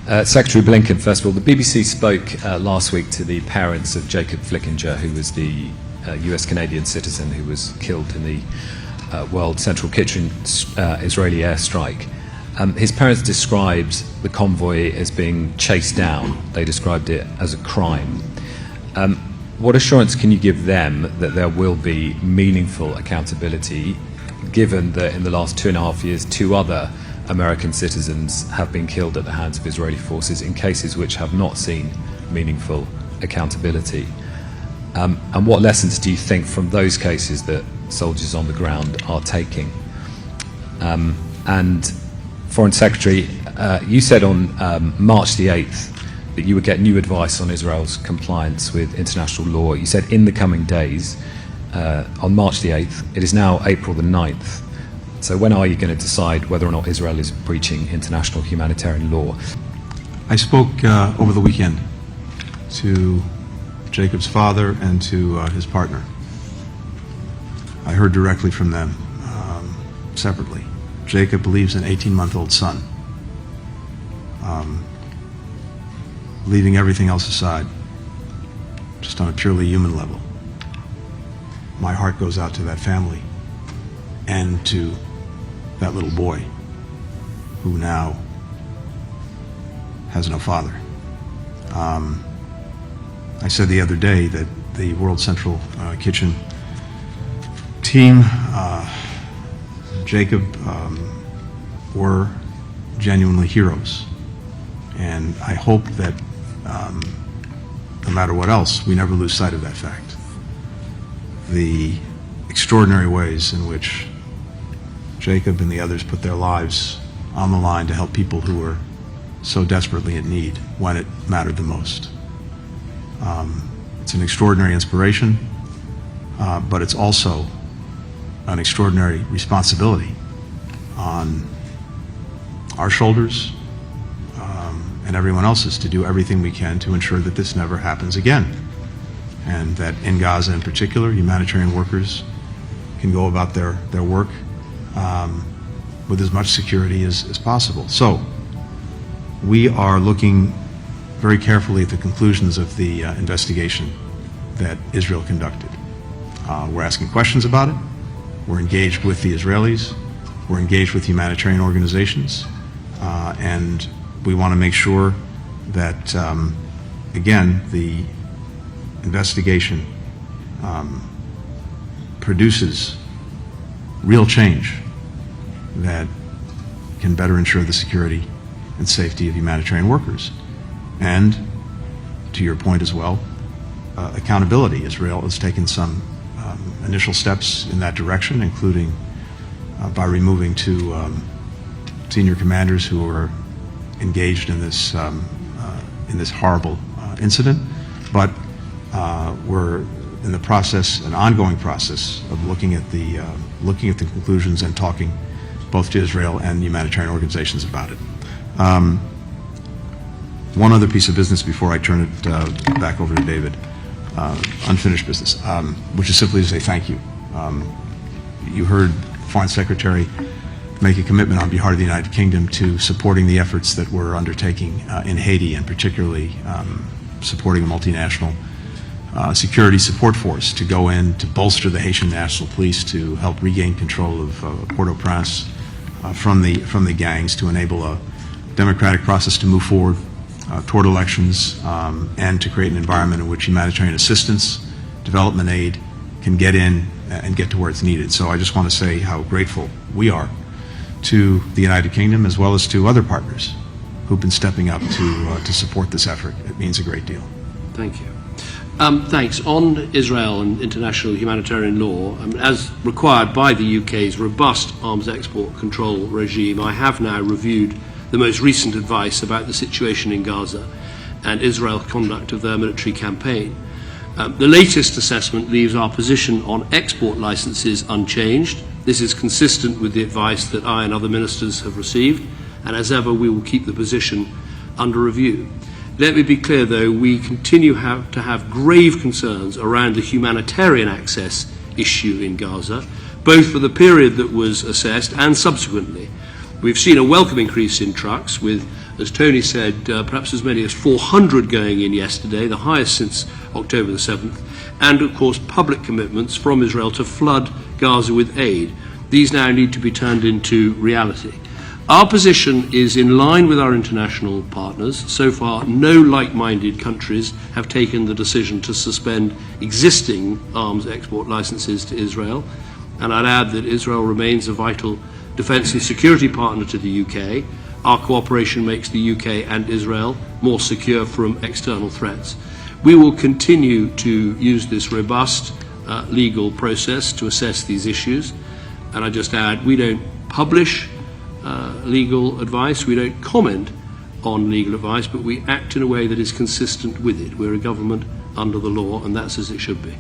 Secretary Blinken, first of all, the BBC spoke last week to the parents of Jacob Flickinger, who was the US-Canadian citizen who was killed in the World Central Kitchen Israeli airstrike. His parents described the convoy as being chased down. They described it as a crime. What assurance can you give them that there will be meaningful accountability, given that in the last 2.5 years, 2 other American citizens have been killed at the hands of Israeli forces in cases which have not seen meaningful accountability? And what lessons do you think from those cases that soldiers on the ground are taking? And Foreign Secretary, you said on March the 8th that you would get new advice on Israel's compliance with international law. You said in the coming days, on March the 8th, it is now April the 9th. So when are you going to decide whether or not Israel is breaching international humanitarian law? I spoke over the weekend to Jacob's father and to his partner. I heard directly from them separately. Jacob believes an 18-month-old son. Leaving everything else aside, just on a purely human level, my heart goes out to that family and to that little boy who now has no father. I said the other day that the World Central Kitchen team, Jacob, were genuinely heroes. And I hope that no matter what else, we never lose sight of that fact. The extraordinary ways in which Jacob and the others put their lives on the line to help people who were so desperately in need when it mattered the most. It's an extraordinary inspiration, but it's also an extraordinary responsibility on our shoulders and everyone else's to do everything we can to ensure that this never happens again, and that in Gaza in particular, humanitarian workers can go about their work with as much security as possible. So we are looking very carefully at the conclusions of the investigation that Israel conducted. We're asking questions about it. We're engaged with the Israelis. We're engaged with humanitarian organizations. And we want to make sure that, again, the investigation produces real change that can better ensure the security and safety of humanitarian workers. And, to your point as well, accountability. Israel has taken some initial steps in that direction, including by removing 2 senior commanders who were engaged in this horrible incident. But we're in the process, an ongoing process, of looking at the conclusions and talking both to Israel and humanitarian organizations about it. One other piece of business before I turn it back over to David, unfinished business, which is simply to say thank you. You heard Foreign Secretary make a commitment on behalf of the United Kingdom to supporting the efforts that we're undertaking in Haiti, and particularly supporting a multinational security support force to go in to bolster the Haitian National Police to help regain control of Port-au-Prince from the gangs, to enable a democratic process to move forward toward elections, and to create an environment in which humanitarian assistance, development aid can get in and get to where it's needed. So I just want to say how grateful we are to the United Kingdom as well as to other partners who've been stepping up to support this effort. It means a great deal. Thank you. Thanks. On Israel and international humanitarian law, as required by the UK's robust arms export control regime, I have now reviewed the most recent advice about the situation in Gaza and Israel's conduct of their military campaign. The latest assessment leaves our position on export licenses unchanged. This is consistent with the advice that I and other ministers have received, and as ever, we will keep the position under review. Let me be clear, though, we continue to have grave concerns around the humanitarian access issue in Gaza, both for the period that was assessed and subsequently. We've seen a welcome increase in trucks with, as Tony said, perhaps as many as 400 going in yesterday, the highest since October the 7th, and of course public commitments from Israel to flood Gaza with aid. These now need to be turned into reality. Our position is in line with our international partners. So far, no like-minded countries have taken the decision to suspend existing arms export licenses to Israel. And I'd add that Israel remains a vital defence and security partner to the UK. Our cooperation makes the UK and Israel more secure from external threats. We will continue to use this robust legal process to assess these issues. And I just add, we don't publish legal advice, we don't comment on legal advice, but we act in a way that is consistent with it. We're a government under the law, and that's as it should be.